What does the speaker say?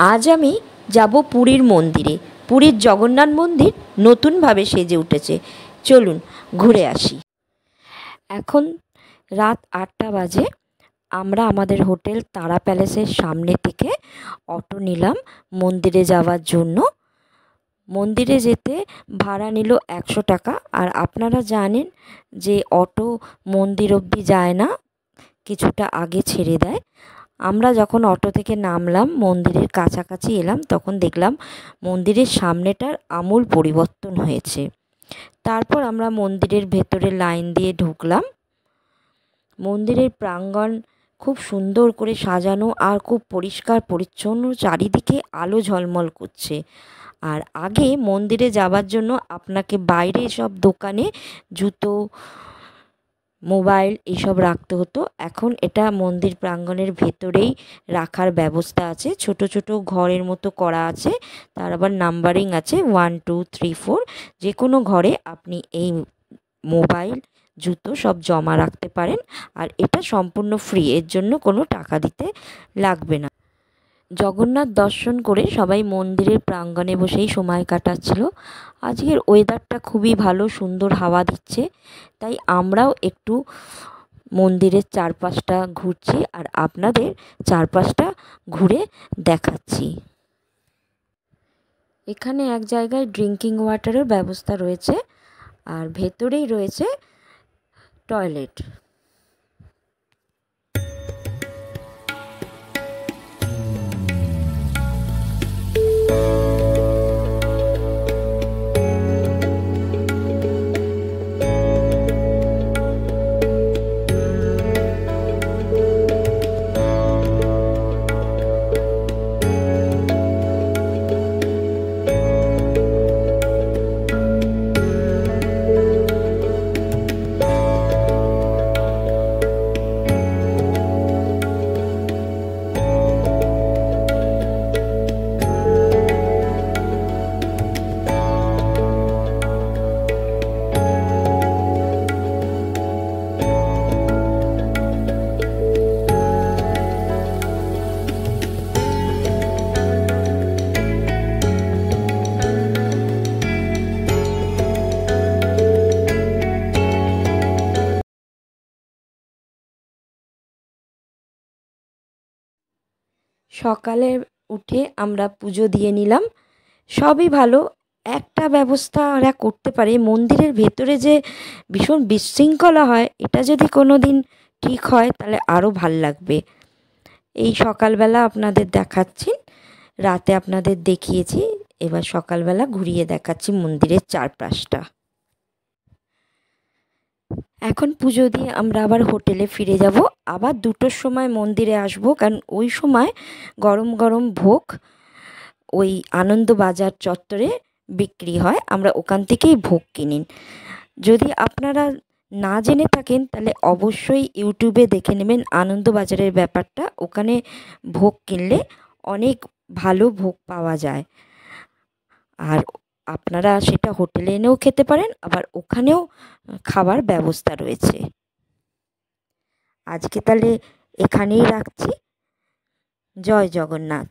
আজ আমি যাব পুরীর মন্দিরে। পুরীর জগন্নাথ মন্দির নতুনভাবে সেজে উঠেছে। চলুন ঘুরে আসি। এখন রাত 8টা বাজে। আমরা আমাদের হোটেল তারা প্যালেসের সামনে থেকে অটো নিলাম মন্দিরে যাওয়ার জন্য। মন্দিরে যেতে ভাড়া নিল 100 টাকা। আর আপনারা জানেন যে অটো মন্দির অবধি যায় না, কিছুটা আগে ছেড়ে দেয়। আমরা যখন অটো থেকে নামলাম, মন্দিরের কাছাকাছি এলাম, তখন দেখলাম মন্দিরের সামনেটার আমূল পরিবর্তন হয়েছে। তারপর আমরা মন্দিরের ভেতরে লাইন দিয়ে ঢুকলাম। মন্দিরের প্রাঙ্গণ খুব সুন্দর করে সাজানো আর খুব পরিষ্কার পরিচ্ছন্ন, চারিদিকে আলো ঝলমল করছে। আর আগে মন্দিরে যাওয়ার জন্য আপনাকে বাইরে সব দোকানে জুতো, মোবাইল এসব রাখতে হতো। এখন এটা মন্দির প্রাঙ্গণের ভেতরেই রাখার ব্যবস্থা আছে। ছোট ছোট ঘরের মতো করা আছে, তার আবার নাম্বারিং আছে 1 2 3 4। যে কোনো ঘরে আপনি এই মোবাইল, জুতো সব জমা রাখতে পারেন। আর এটা সম্পূর্ণ ফ্রি, এর জন্য কোনো টাকা দিতে লাগবে না। জগন্নাথ দর্শন করে সবাই মন্দিরের প্রাঙ্গণে বসেই সময় কাটাচ্ছিল। আজকের ওয়েদারটা খুবই ভালো, সুন্দর হাওয়া দিচ্ছে, তাই আমরাও একটু মন্দিরের চারপাশটা ঘুরছি আর আপনাদের চারপাশটা ঘুরে দেখাচ্ছি। এখানে এক জায়গায় ড্রিঙ্কিং ওয়াটারের ব্যবস্থা রয়েছে আর ভেতরেই রয়েছে টয়লেট। সকালে উঠে আমরা পুজো দিয়ে নিলাম। সবই ভালো। একটা ব্যবস্থা ওরা করতে পারে, মন্দিরের ভেতরে যে ভীষণ বিশৃঙ্খলা হয়, এটা যদি কোনো দিন ঠিক হয় তাহলে আরও ভাল লাগবে। এই সকালবেলা আপনাদের দেখাচ্ছি, রাতে আপনাদের দেখিয়েছি, এবার সকালবেলা ঘুরিয়ে দেখাচ্ছি মন্দিরের চারপাশটা। এখন পুজো দিয়ে আমরা আবার হোটেলে ফিরে যাব। আবার 2টোর সময় মন্দিরে আসব, কারণ ওই সময় গরম গরম ভোগ ওই আনন্দবাজার চত্বরে বিক্রি হয়। আমরা ওখান থেকেই ভোগ কিনিন। যদি আপনারা না জেনে থাকেন তাহলে অবশ্যই ইউটিউবে দেখে নেবেন আনন্দবাজারের ব্যাপারটা। ওখানে ভোগ কিনলে অনেক ভালো ভোগ পাওয়া যায়। আর আপনারা সেটা হোটেলে এনেও খেতে পারেন, আবার ওখানেও খাবার ব্যবস্থা রয়েছে। আজকে তাহলে এখানেই রাখছি। জয় জগন্নাথ।